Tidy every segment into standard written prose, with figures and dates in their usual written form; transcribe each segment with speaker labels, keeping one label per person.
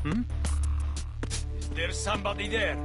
Speaker 1: Hmm? Is there somebody there?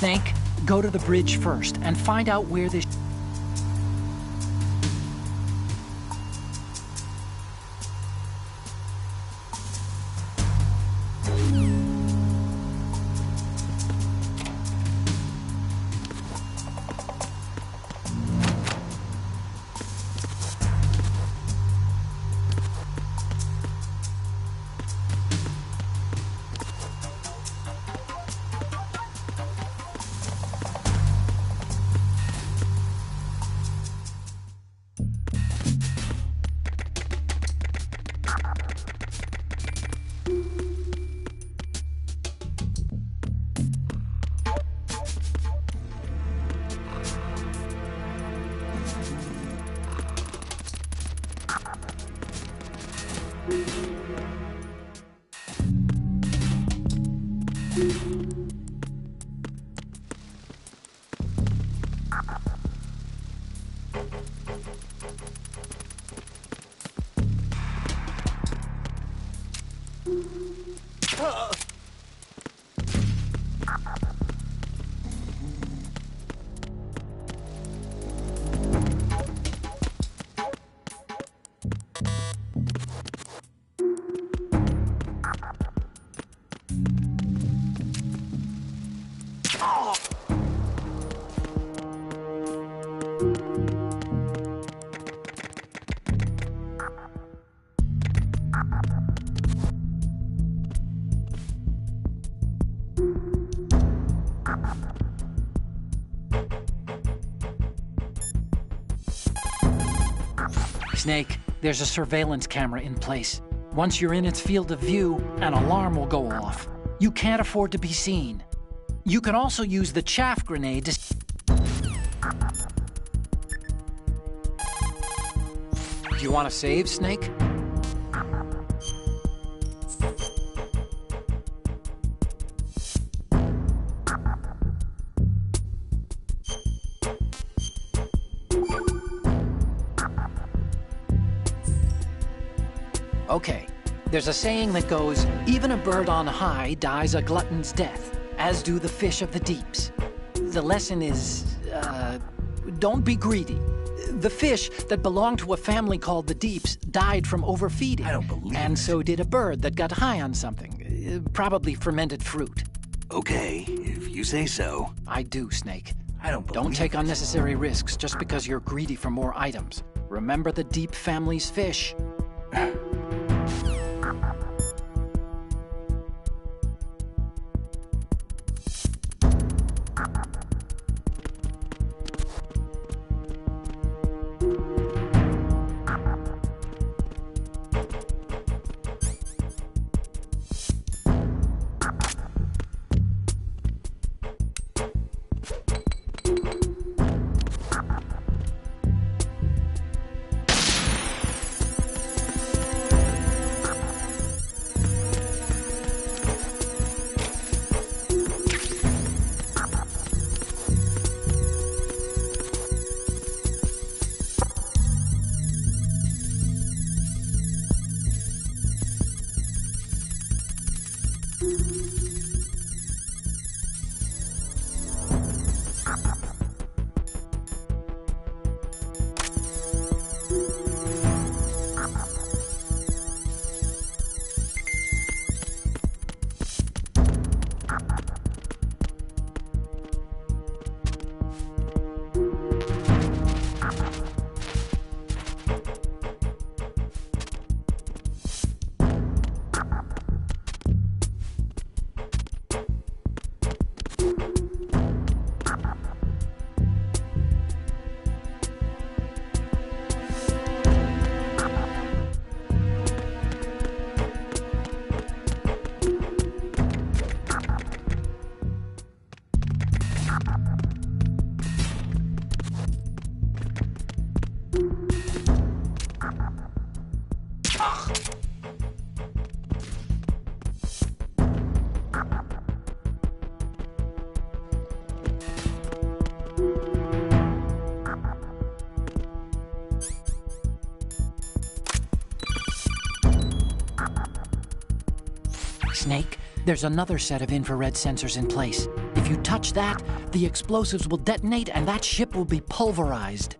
Speaker 2: Snake, go to the bridge first and find out where this... Snake, there's a surveillance camera in place. Once you're in its field of view, an alarm will go off. You can't afford to be seen. You can also use the chaff grenade to... Do you want to save, Snake? Okay, there's a saying that goes, even a bird on high dies a glutton's death, as do the fish of the deeps. The lesson is, don't be greedy. The fish that belonged to a family called the Deeps died from overfeeding.
Speaker 3: I don't believe
Speaker 2: And
Speaker 3: it.
Speaker 2: so did a bird that got high on something, probably fermented fruit.
Speaker 3: Okay, if you say so.
Speaker 2: I do, Snake.
Speaker 3: I don't believe
Speaker 2: Don't take
Speaker 3: it.
Speaker 2: unnecessary risks just because you're greedy for more items. Remember the Deep family's fish. Snake, there's another set of infrared sensors in place. If you touch that, the explosives will detonate and that ship will be pulverized.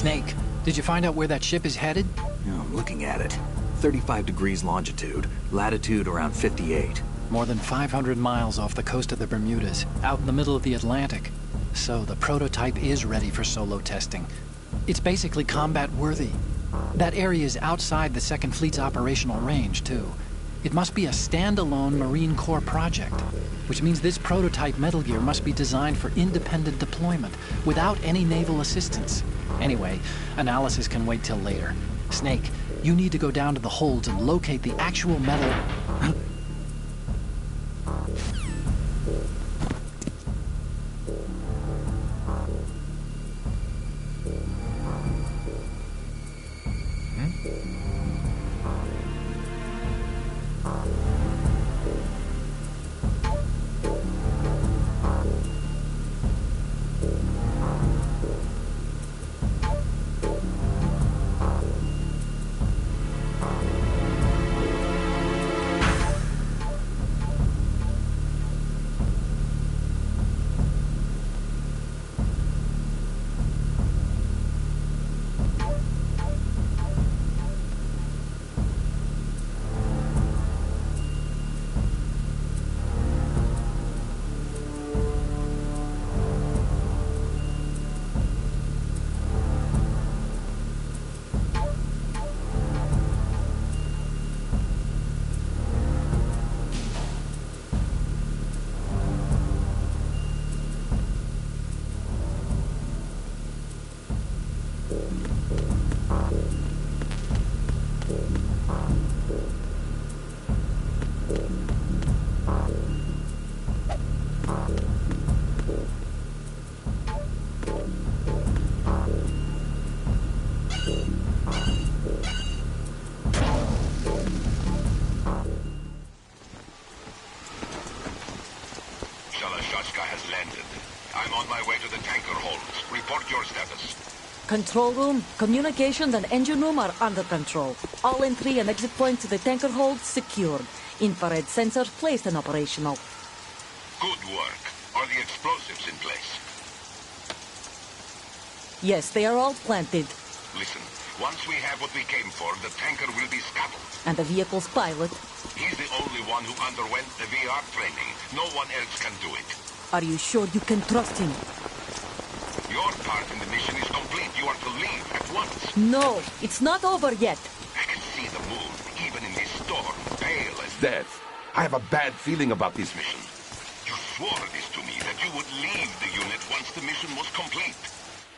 Speaker 2: Snake, did you find out where that ship is headed?
Speaker 3: Oh, I'm looking at it. 35 degrees longitude, latitude around 58.
Speaker 2: More than 500 miles off the coast of the Bermudas, out in the middle of the Atlantic. So the prototype is ready for solo testing. It's basically combat-worthy. That area is outside the Second Fleet's operational range, too. It must be a standalone Marine Corps project, which means this prototype Metalgear must be designed for independent deployment, without any naval assistance. Anyway, analysis can wait till later. Snake, you need to go down to the holds and locate the actual metal...
Speaker 4: Control room, communications, and engine room are under control. All entry and exit points to the tanker hold secured. Infrared sensors placed and operational.
Speaker 5: Good work. Are the explosives in place?
Speaker 4: Yes, they are all planted.
Speaker 5: Listen, once we have what we came for, the tanker will be scuttled.
Speaker 4: And the vehicle's pilot.
Speaker 5: He's the only one who underwent the VR training. No one else can do it.
Speaker 4: Are you sure you can trust him?
Speaker 5: Your part in the mission is complete. You are to leave at once.
Speaker 4: No, it's not over yet.
Speaker 5: I can see the moon, even in this storm, pale as death. I have a bad feeling about this mission. You swore this to me, that you would leave the unit once the mission was complete.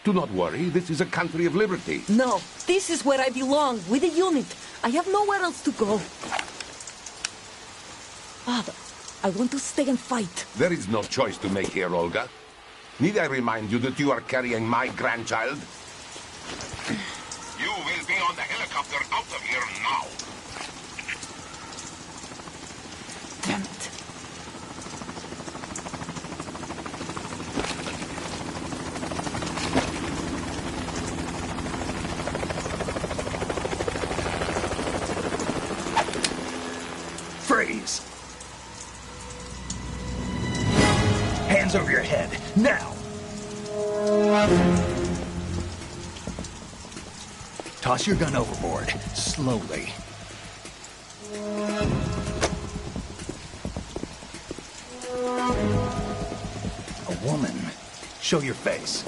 Speaker 5: Do not worry, this is a country of liberty.
Speaker 4: No, this is where I belong, with the unit. I have nowhere else to go. Father, I want to stay and fight.
Speaker 5: There is no choice to make here, Olga. Need I remind you that you are carrying my grandchild? You will be on the helicopter out of here now.
Speaker 4: Damn it.
Speaker 3: Freeze! Hands over your head, now! Toss your gun overboard, slowly. A woman. Show your face.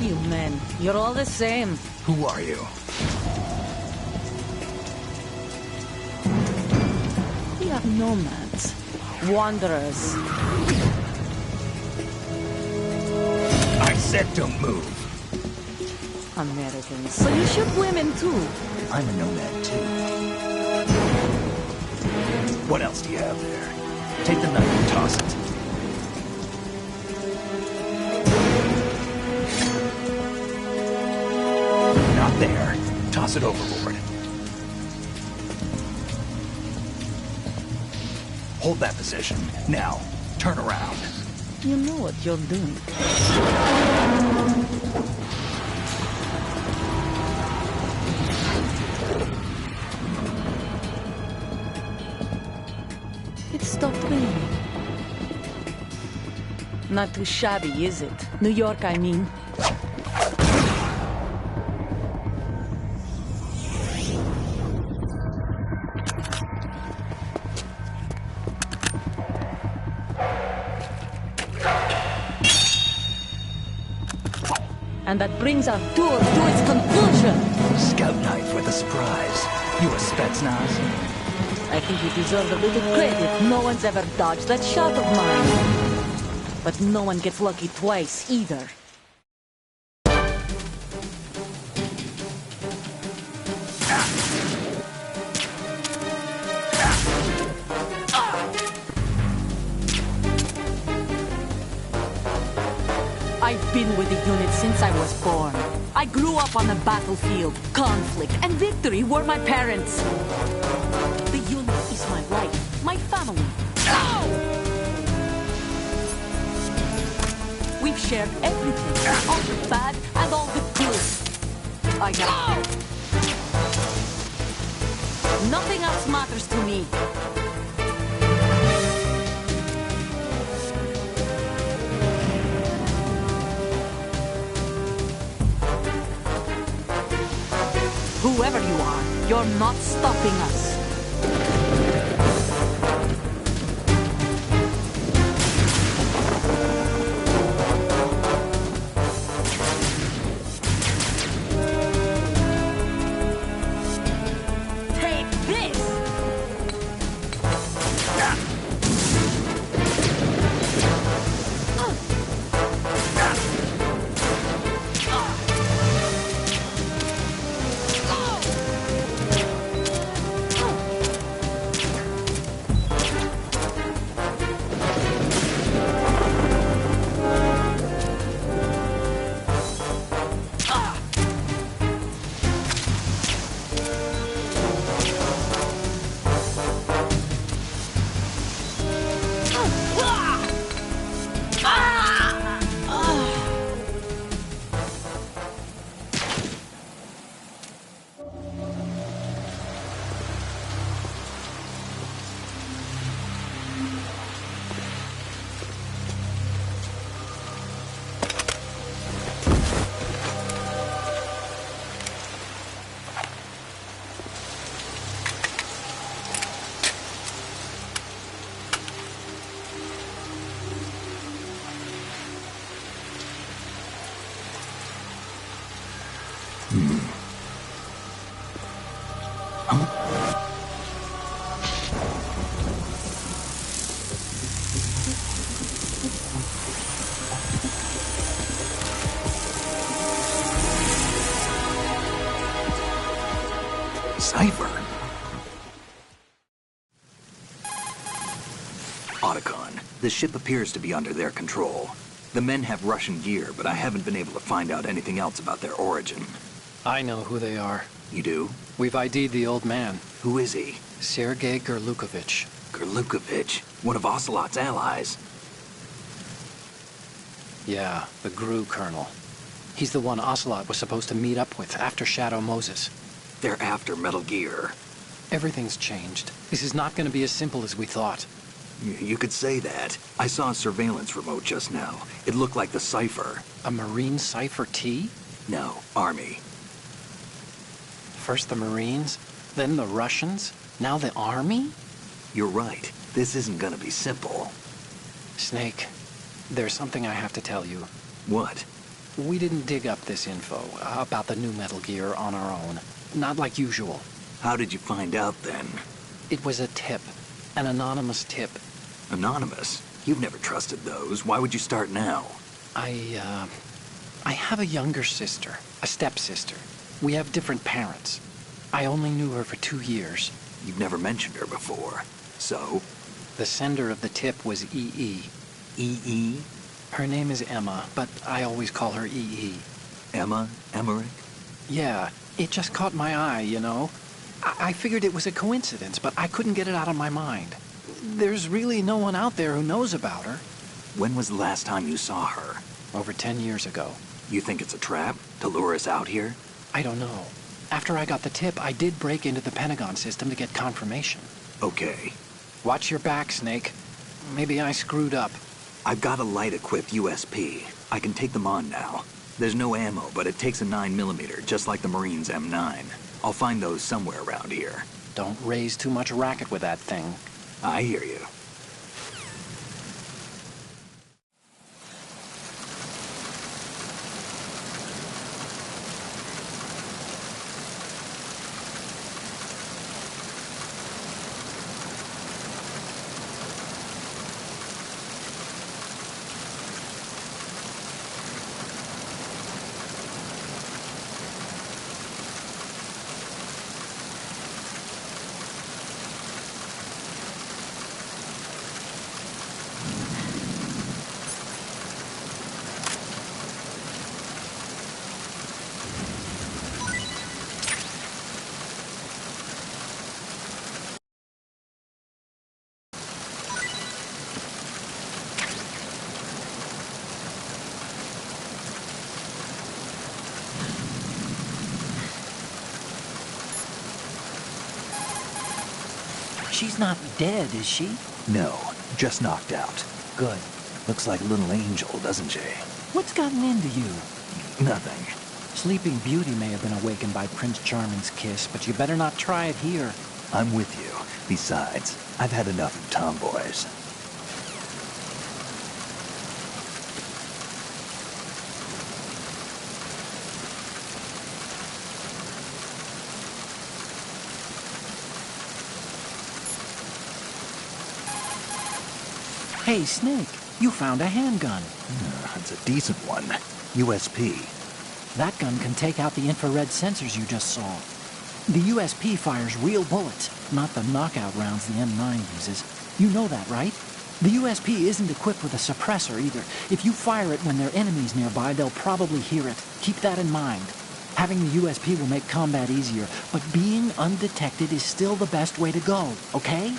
Speaker 4: You men, you're all the same.
Speaker 3: Who are you?
Speaker 4: We are nomads. Wanderers.
Speaker 3: I said don't move.
Speaker 4: Americans. So you shoot women too.
Speaker 3: I'm a nomad too. What else do you have there? Take the knife and toss it. Not there. Toss it overboard. Hold that position. Now, turn around.
Speaker 4: You know what you're doing. It stopped raining. Not too shabby, is it? New York, I mean. And that brings our tour to its conclusion.
Speaker 3: Scout knife with a surprise. You a Spetsnaz?
Speaker 4: I think you deserve a little credit. No one's ever dodged that shot of mine. But no one gets lucky twice, either. I've been with the unit since I was born. I grew up on the battlefield. Conflict and victory were my parents. The unit is my life, my family. Ow! We've shared everything, all the bad and all the good. I know. Nothing else matters to me. Whoever you are, you're not stopping us. Take this!
Speaker 3: cipher. Otacon, the ship appears to be under their control. The men have Russian gear, but I haven't been able to find out anything else about their origin.
Speaker 2: I know who they are.
Speaker 3: You do?
Speaker 2: We've ID'd the old man.
Speaker 3: Who is he?
Speaker 2: Sergei Gerlukovich.
Speaker 3: Gerlukovich, one of Ocelot's allies.
Speaker 2: Yeah, the goooo colonel. He's the one Ocelot was supposed to meet up with after Shadow Moses.
Speaker 3: They're after Metalgear.
Speaker 2: Everything's changed. This is not going to be as simple as we thought.
Speaker 3: You could say that. I saw a surveillance remote just now. It looked like the cipher.
Speaker 2: A Marine Cipher T?
Speaker 3: No, Army.
Speaker 2: First the Marines, then the Russians, now the Army?
Speaker 3: You're right. This isn't gonna be simple.
Speaker 2: Snake, there's something I have to tell you.
Speaker 3: What?
Speaker 2: We didn't dig up this info about the new Metalgear on our own. Not like usual.
Speaker 3: How did you find out then?
Speaker 2: It was a tip. An anonymous tip.
Speaker 3: Anonymous? You've never trusted those. Why would you start now?
Speaker 2: I have a younger sister, a stepsister. We have different parents. I only knew her for 2 years.
Speaker 3: You've never mentioned her before. So?
Speaker 2: The sender of the tip was EE.
Speaker 3: EE?
Speaker 2: Her name is Emma, but I always call her EE.
Speaker 3: Emma? Emmerich?
Speaker 2: Yeah, it just caught my eye, you know? I figured it was a coincidence, but I couldn't get it out of my mind. There's really no one out there who knows about her.
Speaker 3: When was the last time you saw her?
Speaker 2: Over 10 years ago.
Speaker 3: You think it's a trap? To lure us out here?
Speaker 2: I don't know. After I got the tip, I did break into the Pentagon system to get confirmation.
Speaker 3: Okay.
Speaker 2: Watch your back, Snake. Maybe I screwed up.
Speaker 3: I've got a light-equipped USP. I can take them on now. There's no ammo, but it takes a 9mm, just like the Marines' M9. I'll find those somewhere around here.
Speaker 2: Don't raise too much racket with that thing.
Speaker 3: I hear you.
Speaker 2: She's not dead, is she?
Speaker 3: No, just knocked out.
Speaker 2: Good.
Speaker 3: Looks like a little angel, doesn't she?
Speaker 2: What's gotten into you?
Speaker 3: Nothing.
Speaker 2: Sleeping Beauty may have been awakened by Prince Charming's kiss, but you better not try it here.
Speaker 3: I'm with you. Besides, I've had enough of tomboys.
Speaker 2: Hey, Snake, you found a handgun.
Speaker 3: It's a decent one. USP.
Speaker 2: That gun can take out the infrared sensors you just saw. The USP fires real bullets, not the knockout rounds the M9 uses. You know that, right? The USP isn't equipped with a suppressor either. If you fire it when there are enemies nearby, they'll probably hear it. Keep that in mind. Having the USP will make combat easier, but being undetected is still the best way to go, okay?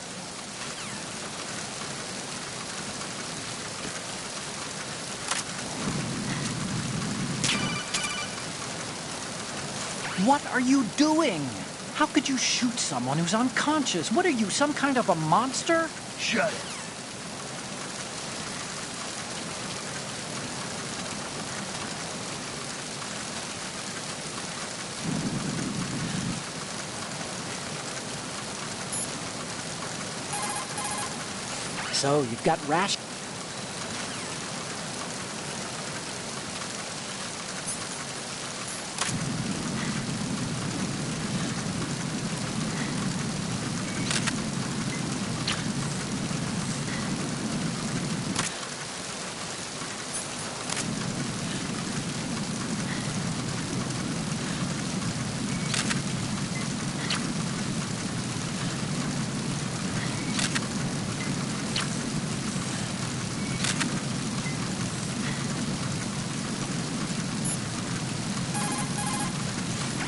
Speaker 2: What are you doing? How could you shoot someone who's unconscious? What are you, some kind of a monster?
Speaker 3: Shut it.
Speaker 2: So, you've got rash...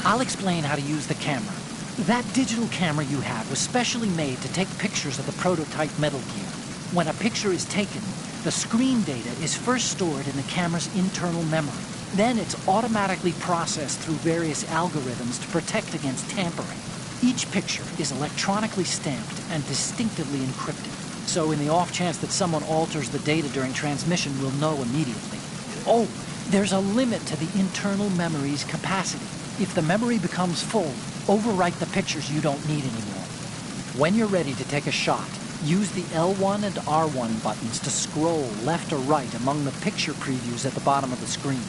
Speaker 2: I'll explain how to use the camera. That digital camera you have was specially made to take pictures of the prototype Metalgear. When a picture is taken, the screen data is first stored in the camera's internal memory. Then it's automatically processed through various algorithms to protect against tampering. Each picture is electronically stamped and distinctively encrypted. So in the off chance that someone alters the data during transmission, we'll know immediately. Oh, there's a limit to the internal memory's capacity. If the memory becomes full, overwrite the pictures you don't need anymore. When you're ready to take a shot, use the L1 and R1 buttons to scroll left or right among the picture previews at the bottom of the screen.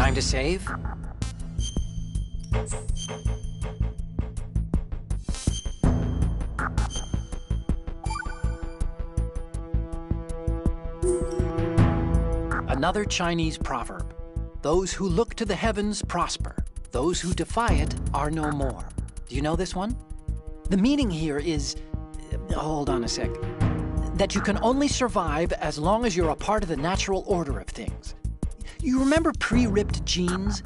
Speaker 2: Time to save? Another Chinese proverb. Those who look to the heavens prosper. Those who defy it are no more. Do you know this one? The meaning here is... hold on a sec. That you can only survive as long as you're a part of the natural order of things. You remember pre-ripped jeans?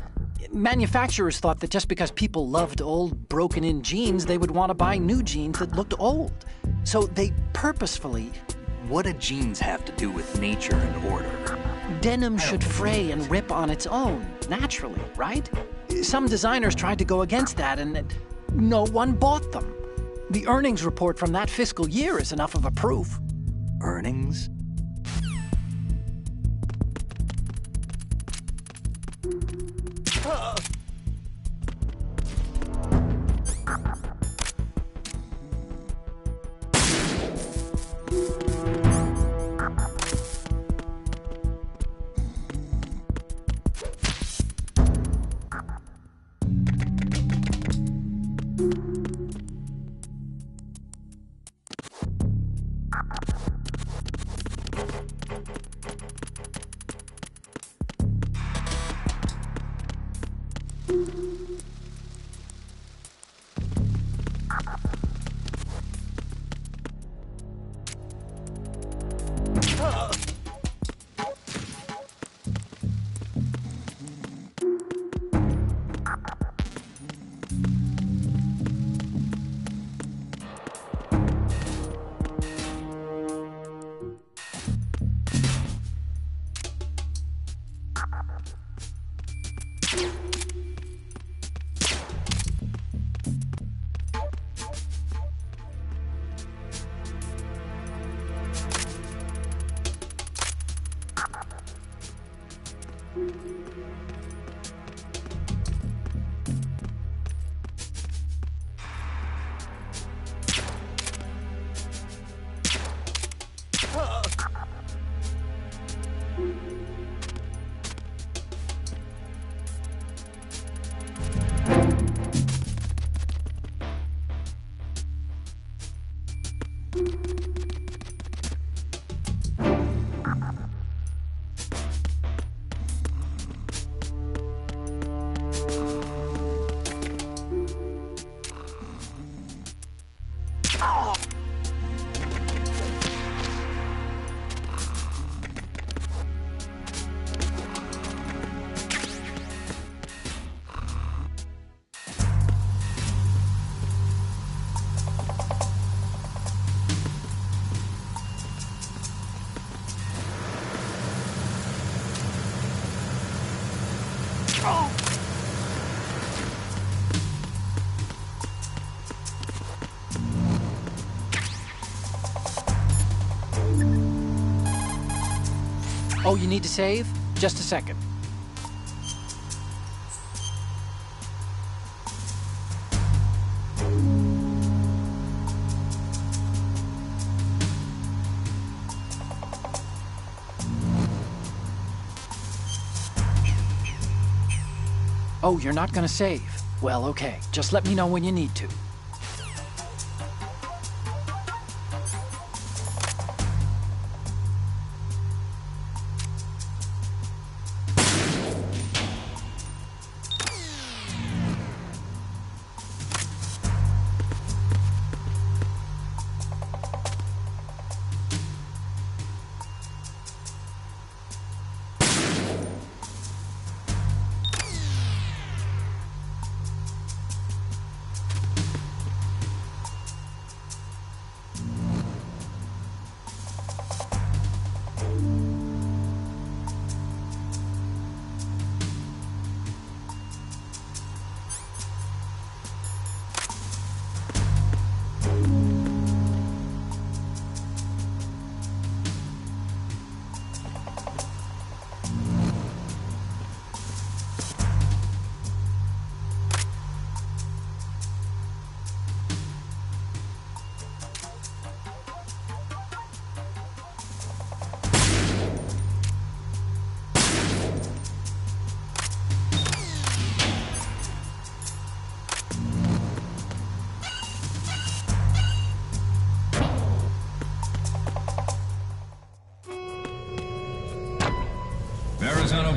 Speaker 2: Manufacturers thought that just because people loved old, broken-in jeans, they would want to buy new jeans that looked old. So they purposefully...
Speaker 3: What do jeans have to do with nature and order?
Speaker 2: Denim should fray and rip on its own, naturally, right? Some designers tried to go against that, and no one bought them. The earnings report from that fiscal year is enough of a proof.
Speaker 3: Earnings?
Speaker 2: Oh, you need to save? Just a second. Oh, you're not gonna save? Well, okay. Just let me know when you need to.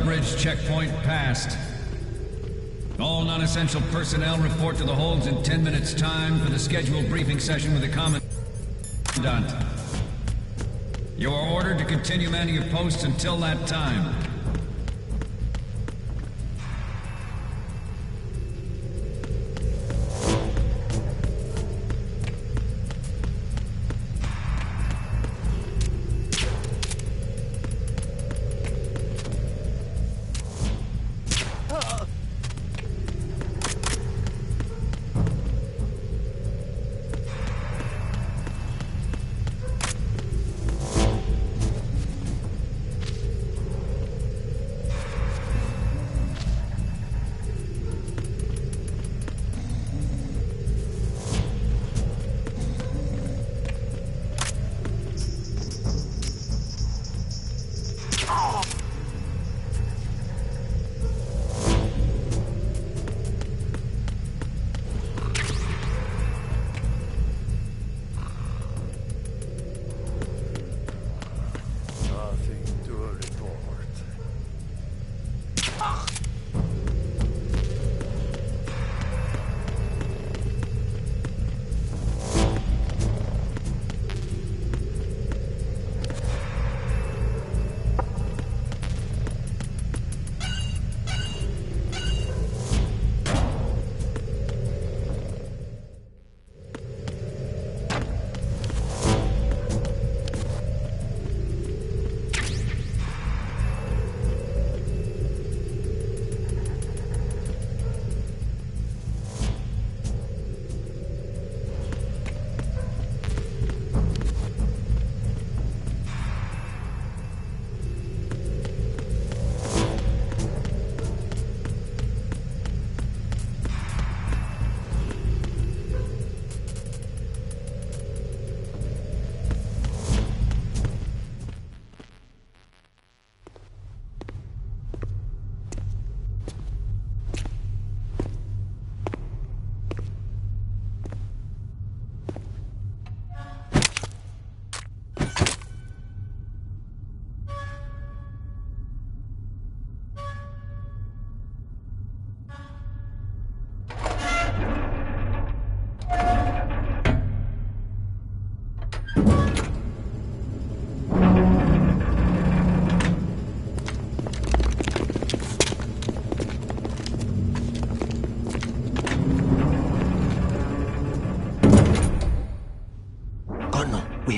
Speaker 6: Bridge checkpoint passed. All non-essential personnel report to the holds in 10 minutes' time for the scheduled briefing session with the Commandant. You are ordered to continue manning your posts until that time.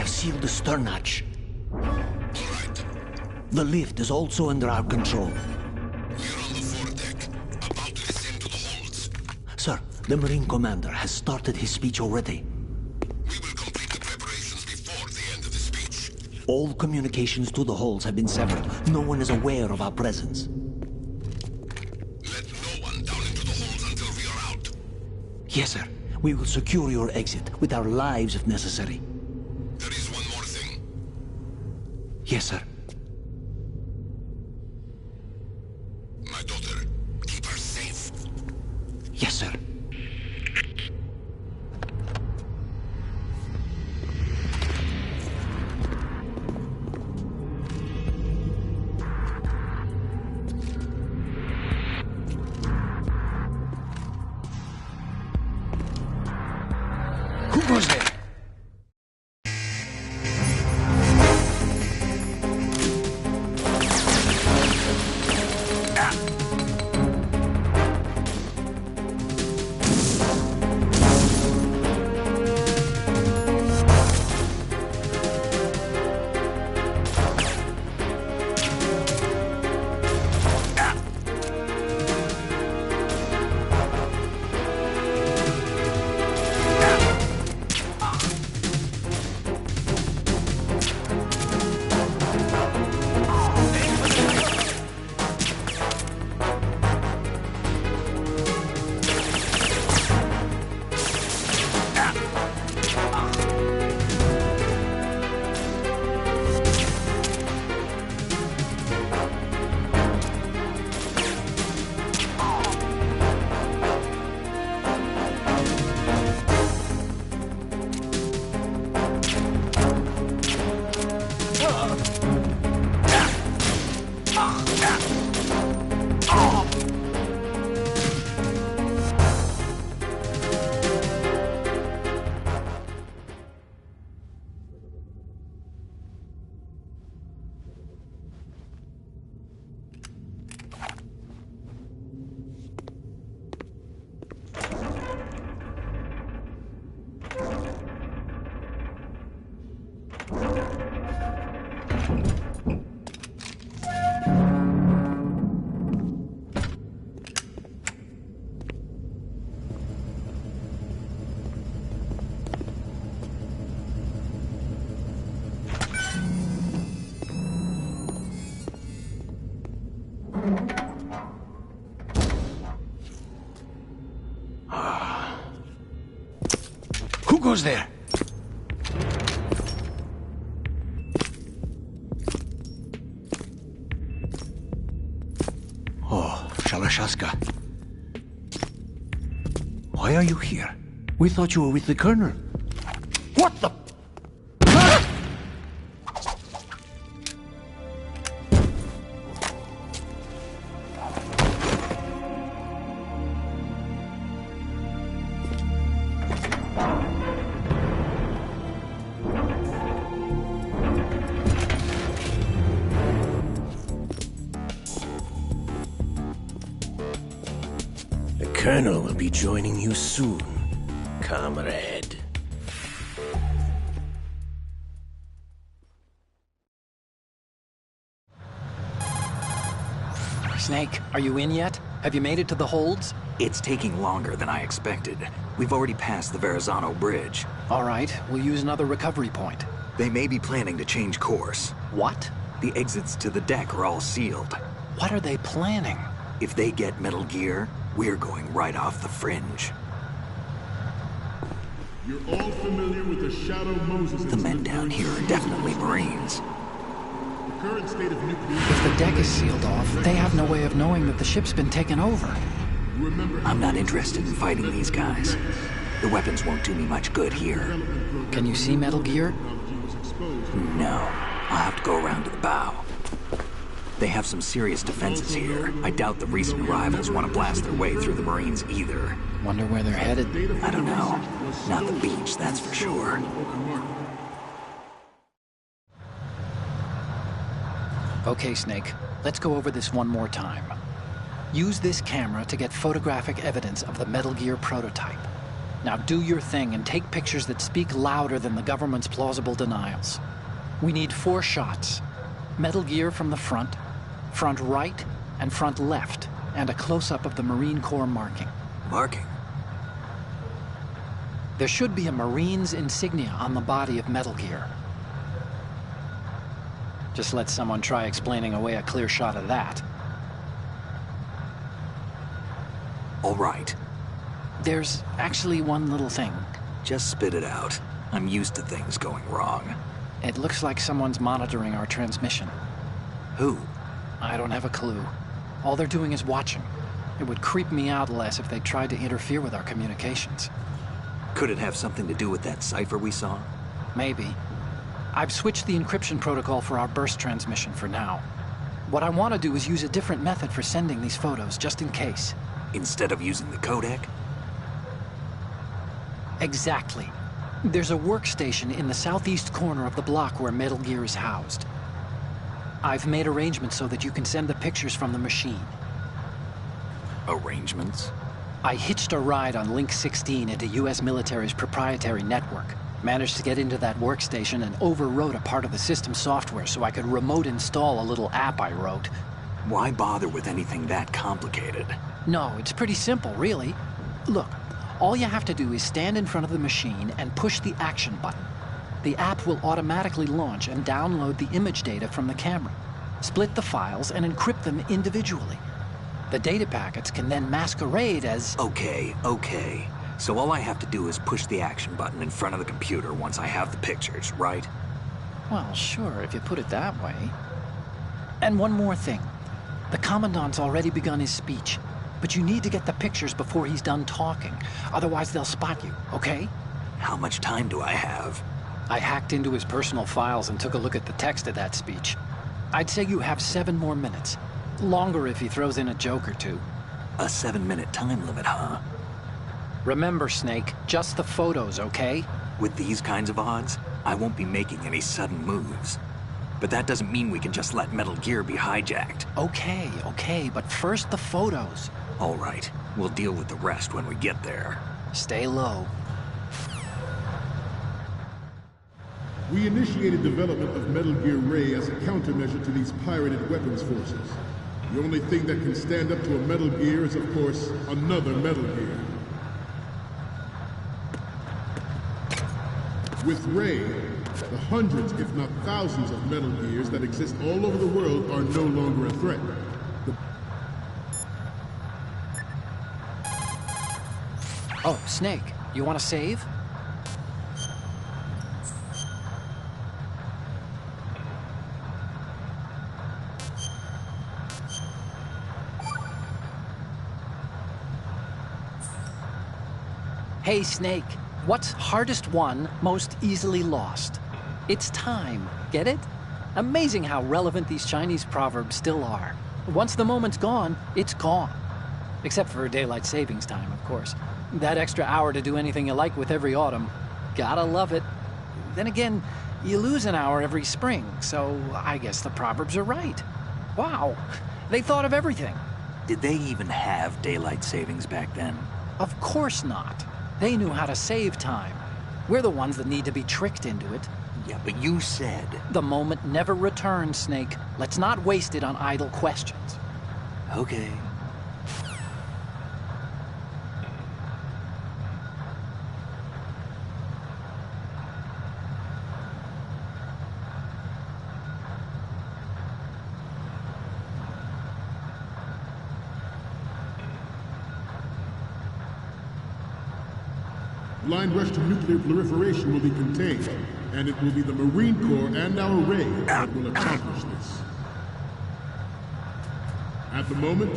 Speaker 7: have sealed the stern hatch.
Speaker 5: All right.
Speaker 7: The lift is also under our control.
Speaker 5: We're on the foredeck, about to descend to the holds.
Speaker 7: Sir, the Marine Commander has started his speech already.
Speaker 5: We will complete the preparations before the end of the speech.
Speaker 7: All communications to the holds have been severed. No one is aware of our presence.
Speaker 5: Let no one down into the holds until we are out.
Speaker 7: Yes, sir. We will secure your exit, with our lives if necessary.
Speaker 5: There is one more thing.
Speaker 7: Yes, sir.
Speaker 5: My daughter, keep her safe.
Speaker 7: Yes, sir.
Speaker 2: Who goes there? Who goes there? Oh, Shalashaska. Why are you here? We thought you were with the Colonel. What the...
Speaker 8: The Colonel will be joining you soon, comrade.
Speaker 2: Snake, are you in yet? Have you made it to the holds?
Speaker 3: It's taking longer than I expected. We've already passed the Verrazano Bridge.
Speaker 2: All right, we'll use another recovery point.
Speaker 3: They may be planning to change course.
Speaker 2: What?
Speaker 3: The exits to the deck are all sealed.
Speaker 2: What are they planning?
Speaker 3: If they get Metalgear, we're going right off the fringe.
Speaker 9: You're all familiar with the Shadow Moses.
Speaker 3: The men down here are definitely Marines.
Speaker 9: The current state of nuclear...
Speaker 2: If the deck is sealed off, they have no way of knowing that the ship's been taken over.
Speaker 3: I'm not interested in fighting these guys. The weapons won't do me much good here.
Speaker 2: Can you see Metalgear?
Speaker 3: No. I'll have to go around to the bow. They have some serious defenses here. I doubt the recent arrivals want to blast their way through the Marines either.
Speaker 2: Wonder where they're headed.
Speaker 3: I don't know. Not the beach, that's for sure.
Speaker 2: Okay, Snake. Let's go over this one more time. Use this camera to get photographic evidence of the Metalgear prototype. Now do your thing and take pictures that speak louder than the government's plausible denials. We need 4 shots. Metalgear from the front, front right, and front left, and a close-up of the Marine Corps marking.
Speaker 3: Marking?
Speaker 2: There should be a Marine's insignia on the body of Metalgear. Just let someone try explaining away a clear shot of that.
Speaker 3: All right.
Speaker 2: There's actually one little thing.
Speaker 3: Just spit it out. I'm used to things going wrong.
Speaker 2: It looks like someone's monitoring our transmission.
Speaker 3: Who?
Speaker 2: I don't have a clue. All they're doing is watching. It would creep me out less if they tried to interfere with our communications.
Speaker 3: Could it have something to do with that cipher we saw?
Speaker 2: Maybe. I've switched the encryption protocol for our burst transmission for now. What I want to do is use a different method for sending these photos, just in case.
Speaker 3: Instead of using the codec?
Speaker 2: Exactly. There's a workstation in the southeast corner of the block where Metalgear is housed. I've made arrangements so that you can send the pictures from the machine.
Speaker 3: Arrangements?
Speaker 2: I hitched a ride on Link 16 into US military's proprietary network. Managed to get into that workstation and overwrote a part of the system software so I could remote install a little app I wrote.
Speaker 3: Why bother with anything that complicated?
Speaker 2: No, it's pretty simple, really. Look, all you have to do is stand in front of the machine and push the action button. The app will automatically launch and download the image data from the camera, split the files, and encrypt them individually. The data packets can then masquerade as...
Speaker 3: Okay. So all I have to do is push the action button in front of the computer once I have the pictures, right?
Speaker 2: Well, sure, if you put it that way. And one more thing. The Commandant's already begun his speech, but you need to get the pictures before he's done talking. Otherwise, they'll spot you, okay?
Speaker 3: How much time do I have?
Speaker 2: I hacked into his personal files and took a look at the text of that speech. I'd say you have 7 more minutes. Longer if he throws in a joke or two.
Speaker 3: A 7-minute time limit, huh?
Speaker 2: Remember, Snake, just the photos, okay?
Speaker 3: With these kinds of odds, I won't be making any sudden moves. But that doesn't mean we can just let Metalgear be hijacked.
Speaker 2: Okay, but first the photos.
Speaker 3: All right, we'll deal with the rest when we get there.
Speaker 2: Stay low.
Speaker 9: We initiated development of Metalgear Ray as a countermeasure to these pirated weapons forces. The only thing that can stand up to a Metalgear is, of course, another Metalgear. With Ray, the hundreds, if not thousands, of Metalgears that exist all over the world are no longer a threat.
Speaker 2: Oh, Snake, you want to save? Hey, Snake, what's hardest won, most easily lost? It's time, get it? Amazing how relevant these Chinese proverbs still are. Once the moment's gone, it's gone. Except for daylight savings time, of course. That extra hour to do anything you like with every autumn. Gotta love it. Then again, you lose an hour every spring, so I guess the proverbs are right. Wow, they thought of everything.
Speaker 3: Did they even have daylight savings back then?
Speaker 2: Of course not. They knew how to save time. We're the ones that need to be tricked into it.
Speaker 3: Yeah, but you said...
Speaker 2: The moment never returns, Snake. Let's not waste it on idle questions.
Speaker 3: Okay.
Speaker 9: Blind rush to nuclear proliferation will be contained, and it will be the Marine Corps and our Ray that will accomplish this. At the moment,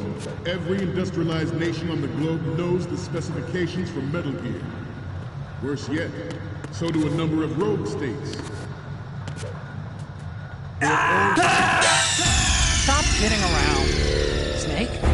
Speaker 9: every industrialized nation on the globe knows the specifications for Metalgear. Worse yet, so do a number of rogue states.
Speaker 2: Stop kidding around. Snake?